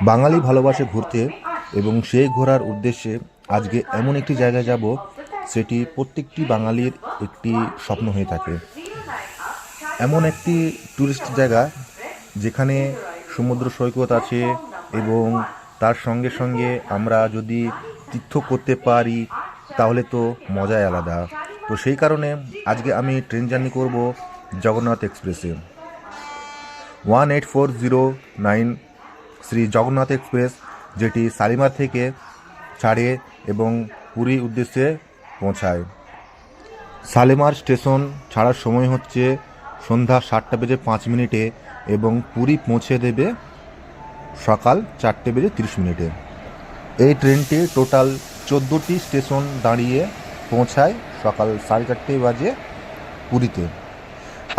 বাঙালি ভালোবাসে ঘুরতে এবং সেই ঘোরার উদ্দেশ্যে আজকে এমন একটি জায়গায় যাব সেটি প্রত্যেকটি বাঙালির একটি স্বপ্ন হয়ে থাকে। এমন একটি ট্যুরিস্ট জায়গা যেখানে সমুদ্র সৈকত আছে এবং তার সঙ্গে সঙ্গে আমরা যদি তীর্থ করতে পারি তাহলে তো মজাই আলাদা। তো সেই কারণে আজকে আমি ট্রেন জার্নি করব জগন্নাথ এক্সপ্রেসে। 18409 শ্রী জগন্নাথ এক্সপ্রেস, যেটি শালিমার থেকে ছাড়ে এবং পুরী উদ্দেশ্যে পৌঁছায়। শালিমার স্টেশন ছাড়ার সময় হচ্ছে সন্ধ্যা 7:05 এবং পুরী পৌঁছে দেবে সকাল 4:30। এই ট্রেনটি টোটাল 14টি স্টেশন দাঁড়িয়ে পৌঁছায় সকাল 4:30 পুরীতে।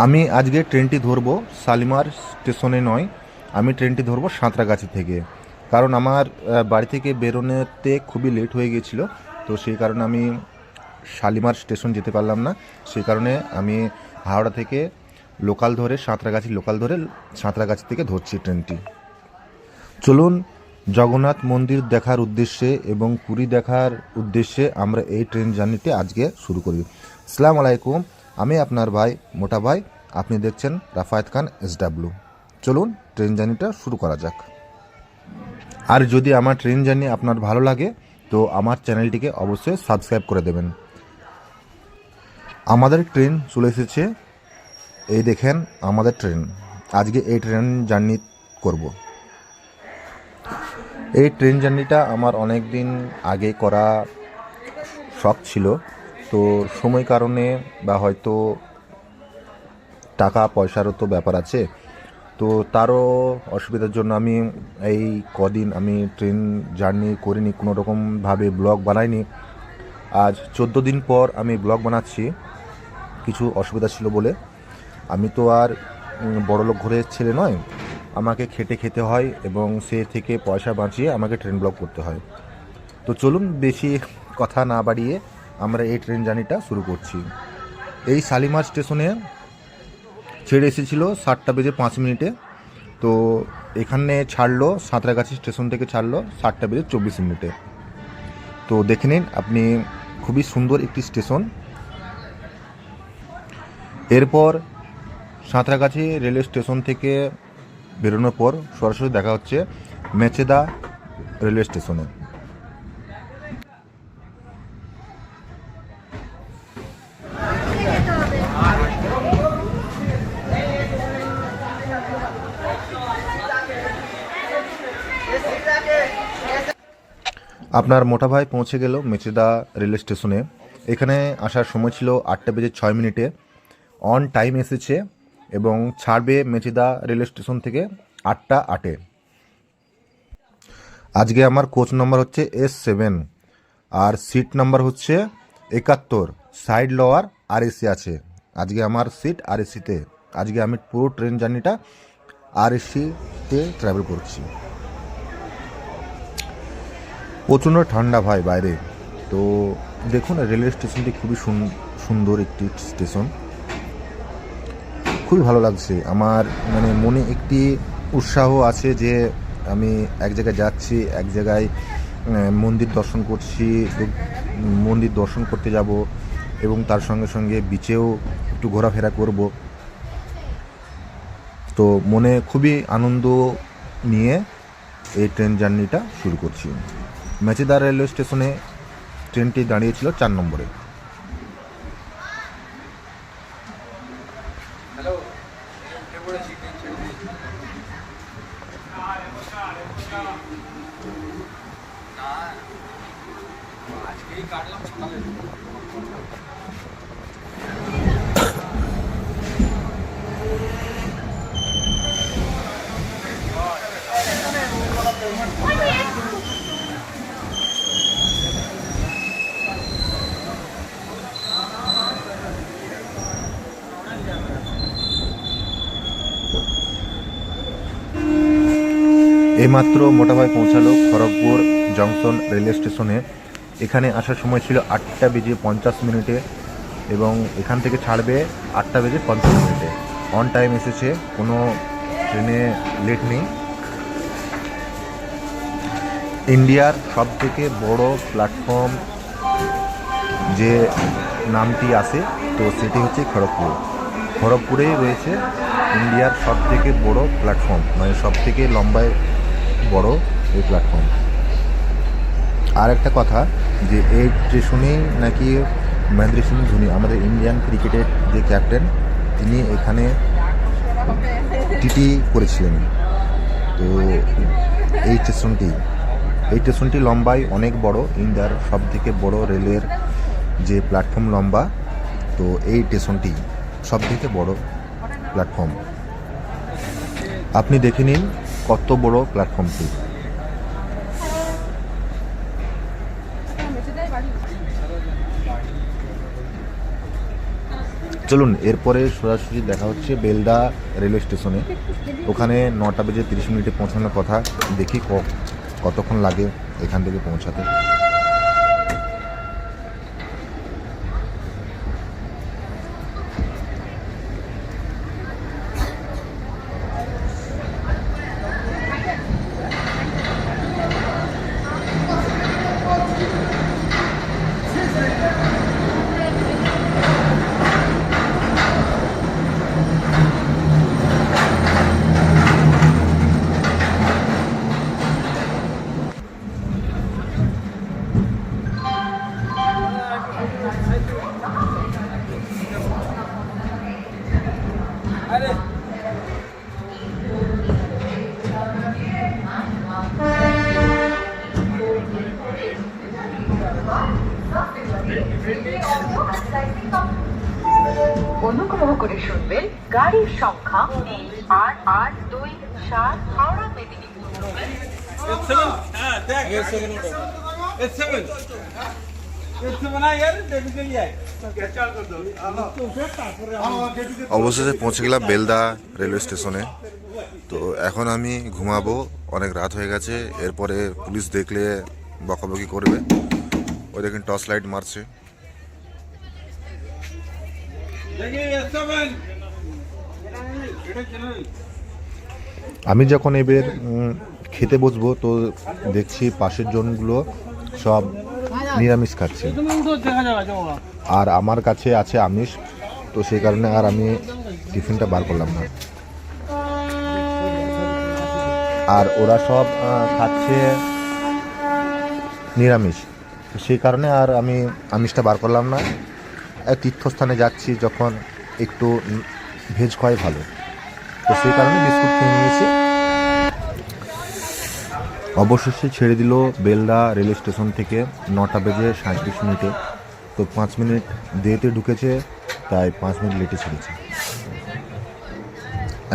আমি আজকে ট্রেনটি ধরবো শালিমার স্টেশনে নয়, আমি ট্রেনটি ধরবো সাঁতরাগাছি থেকে, কারণ আমার বাড়ি থেকে বেরোনোতে খুবই লেট হয়ে গিয়েছিলো। তো সেই কারণে আমি শালিমার স্টেশন যেতে পারলাম না। সেই কারণে আমি হাওড়া থেকে লোকাল ধরে সাঁতরাগাছি থেকে ধরছি ট্রেনটি। চলুন জগন্নাথ মন্দির দেখার উদ্দেশ্যে এবং পুরী দেখার উদ্দেশ্যে আমরা এই ট্রেন জার্নিটি আজকে শুরু করি। আসসালামু আলাইকুম, আমি আপনার ভাই মোটা ভাই, আপনি দেখছেন রাফায়েত খান SW। চলুন ট্রেন জার্নিটা শুরু করা যাক। আর যদি আমার ট্রেন জার্নি আপনার ভালো লাগে তো আমার চ্যানেলটিকে অবশ্যই সাবস্ক্রাইব করে দেবেন। আমাদের ট্রেন চলে এসেছে, এই দেখেন আমাদের ট্রেন। আজকে এই ট্রেন জার্নি করব। এই ট্রেন জার্নিটা আমার অনেক দিন আগে করা শখ ছিল, তো সময় কারণে বা হয়তো টাকা পয়সারও তো ব্যাপার আছে, তো তারও অসুবিধার জন্য আমি এই কদিন আমি ট্রেন জার্নি করিনি, কোনো রকমভাবে ব্লগ বানাইনি। আজ 14 দিন পর আমি ব্লগ বানাচ্ছি। কিছু অসুবিধা ছিল বলে, আমি তো আর বড়লোক ঘরের ছেলে নয়, আমাকে খেটে খেতে হয় এবং সে থেকে পয়সা বাঁচিয়ে আমাকে ট্রেন ব্লগ করতে হয়। তো চলুন বেশি কথা না বাড়িয়ে আমরা এই ট্রেন জার্নিটা শুরু করছি। এই শালিমার স্টেশনে ছেড়ে এসেছিলো 7:05। তো এখানে ছাড়লো সাঁতরাগাছি স্টেশন থেকে ছাড়লো 7:24। তো দেখে নিন আপনি, খুবই সুন্দর একটি স্টেশন। এরপর সাঁতরাগাছি রেলওয়ে স্টেশন থেকে বেরোনোর পর সরাসরি দেখা হচ্ছে মেচেদা রেলওয়ে স্টেশনে। আপনার মোটা ভাই পৌঁছে গেল মেচেদা রেলওয়ে স্টেশনে। এখানে আসার সময় ছিল 8:06। অন টাইম এসেছে এবং ছাড়বে মেচেদা রেলওয়ে স্টেশন থেকে 8:08। আজকে আমার কোচ নাম্বার হচ্ছে S7 আর সিট নাম্বার হচ্ছে 71। সাইড লোয়ার RAC আছে। আজকে আমার সিট RACতে। আজকে আমি পুরো ট্রেন জার্নিটা RACতে ট্রাভেল করছি। প্রচণ্ড ঠান্ডা ভাই বাইরে। তো দেখুন রেলওয়ে স্টেশনটি খুবই সুন্দর একটি স্টেশন, খুবই ভালো লাগছে আমার। মানে মনে একটি উৎসাহ আছে যে আমি এক জায়গায় যাচ্ছি, এক জায়গায় মন্দির দর্শন করছি, মন্দির দর্শন করতে যাব এবং তার সঙ্গে সঙ্গে বিচেও একটু ঘোরাফেরা করব। তো মনে খুবই আনন্দ নিয়ে এই ট্রেন জার্নিটা শুরু করছি। মেচেদা রেলওয়ে স্টেশনে ট্রেনটি দাঁড়িয়েছিল 4 নম্বরে। এইমাত্র মোটাভাই পৌঁছালো খড়গপুর জংশন রেলওয়ে স্টেশনে। এখানে আসার সময় ছিল 8:50 এবং এখান থেকে ছাড়বে 8:50। অন টাইম এসেছে, কোনো ট্রেনে লেট নেই। ইন্ডিয়ার সবথেকে বড় প্ল্যাটফর্ম যে নামটি আছে, তো সেটি হচ্ছে খড়গপুর। খড়গপুরেই রয়েছে ইন্ডিয়ার সবথেকে বড় প্ল্যাটফর্ম, মানে সবথেকে লম্বায় বড় এই প্ল্যাটফর্ম। আর একটা কথা, যে এই স্টেশনেই নাকি মহেন্দ্র সিং ধোনি, আমাদের ইন্ডিয়ান ক্রিকেটের যে ক্যাপ্টেন, তিনি এখানে টিটি করেছিলেন। তো এই স্টেশনটি লম্বায় অনেক বড়, ইন্ডিয়ার সবথেকে বড় রেলের যে প্ল্যাটফর্ম লম্বা, তো এই স্টেশনটি সবথেকে বড় প্ল্যাটফর্ম। আপনি দেখে নিন কত বড় প্ল্যাটফর্মটি। চলুন এরপরে সরাসরি দেখা হচ্ছে বেলদা রেলওয়ে স্টেশনে। ওখানে 9:30 পৌঁছানোর কথা, দেখি কতক্ষণ লাগে এখান থেকে পৌঁছাতে। অনুগ্রহ করে শুনবেন গাড়ির সংখ্যা 3887 হাওড়া মেদিনীপুর। অবশেষে পৌঁছে গেলাম বেলদা রেলওয়ে স্টেশনে। তো এখন আমি ঘুমাবো, অনেক রাত হয়ে গেছে। এরপরে পুলিশ দেখলে বকাবকি করবে। ওই দেখেন টর্চ লাইট মারছে। আমি যখন এবার খেতে বসবো, তো দেখছি পাশের জনগুলো সব নিরামিষ খাচ্ছে, আর আমার কাছে আছে আমিষ। তো সেই কারণে আর আমি টিফিনটা বার করলাম না। আর ওরা সব খাচ্ছে নিরামিষ, তো সেই কারণে আর আমি আমিষটা বার করলাম না। তীর্থস্থানে যাচ্ছি যখন, একটু ভেজ খাওয়াই ভালো, তো সেই কারণে বিস্কুট কিনে নিয়েছি। অবশেষে ছেড়ে দিল বেলদা রেলওয়ে স্টেশন থেকে 9:37। তো 5 মিনিট দেরিতে ঢুকেছে, তাই 5 মিনিট লেটে ছেড়েছে।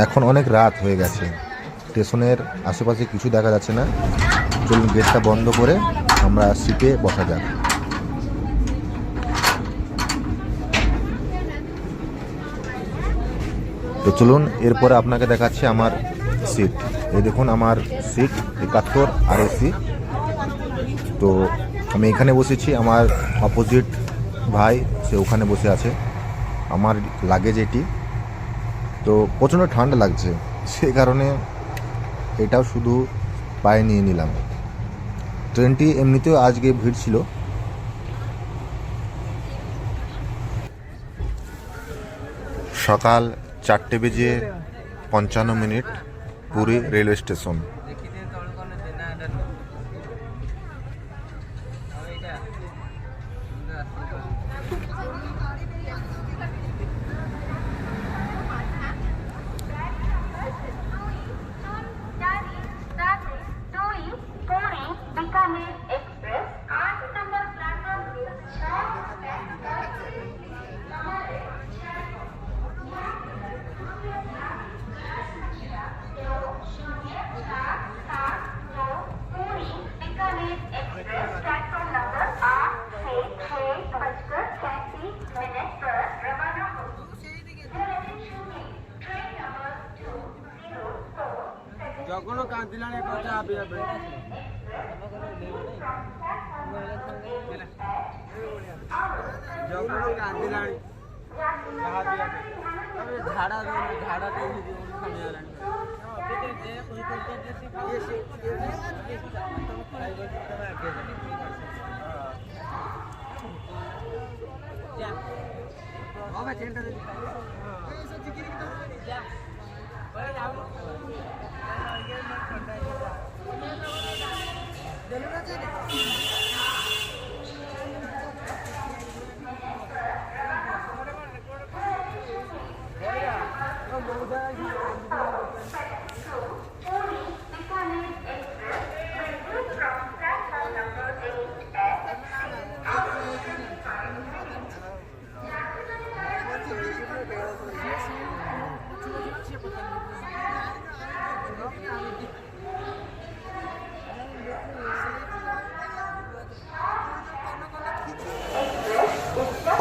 এখন অনেক রাত হয়ে গেছে, স্টেশনের আশেপাশে কিছু দেখা যাচ্ছে না। চলুন গেটটা বন্ধ করে আমরা সিটে বসা যাক। তো চলুন এরপরে আপনাকে দেখাচ্ছি আমার সিট। এই দেখুন আমার সিট 71 RAC। তো আমি এখানে বসেছি, আমার অপোজিট ভাই সে ওখানে বসে আছে। আমার লাগেজ এটি। তো প্রচণ্ড ঠান্ডা লাগছে, সে কারণে এটাও শুধু পায়ে নিয়ে নিলাম। ট্রেনটি এমনিতেও আজকে ভিড় ছিল। সকাল 4:55, পুরী রেলওয়ে স্টেশন। যখনও কাঁদিলানে কথা আবি যাবে যখনও কাঁদিলানে ঝাড়া ঝাড়া দিয়ে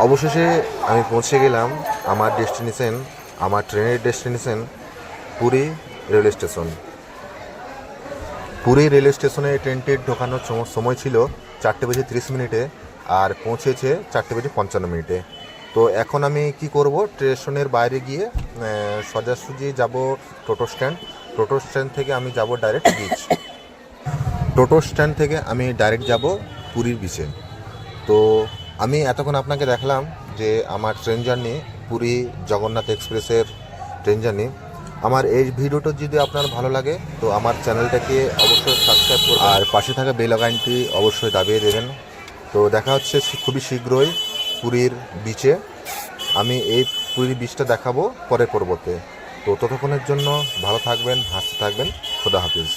অবশেষে আমি পৌঁছে গেলাম আমার ডেস্টিনেশন, আমার ট্রেনের destination Puri railway station. Puri railway স্টেশনে ট্রেনটির ঢোকানোর সময় ছিল 4:30 আর পৌঁছেছে 4:55। তো এখন আমি কি করব, স্টেশনের বাইরে গিয়ে সোজাসুজি যাব টোটো স্ট্যান্ড। টোটো স্ট্যান্ড থেকে আমি যাব ডাইরেক্ট বিচ। টোটো স্ট্যান্ড থেকে আমি ডাইরেক্ট যাব পুরীর বিচে। তো আমি এতক্ষণ আপনাকে দেখালাম যে আমার ট্রেন জার্নি, পুরী জগন্নাথ এক্সপ্রেসের ট্রেন জার্নি। আমার এই ভিডিওটা যদি আপনার ভালো লাগে তো আমার চ্যানেলটাকে অবশ্যই সাবস্ক্রাইব করবেন আর পাশে থাকা বেল আইকনটি অবশ্যই দাবিয়ে দেবেন। তো দেখা হচ্ছে খুবই শীঘ্রই পুরীর বিচে। আমি এই পুরীর বিচটা দেখাবো পরে পরবর্তীতে। তো ততক্ষণের জন্য ভালো থাকবেন, হাসতে থাকবেন। খোদা হাফিজ।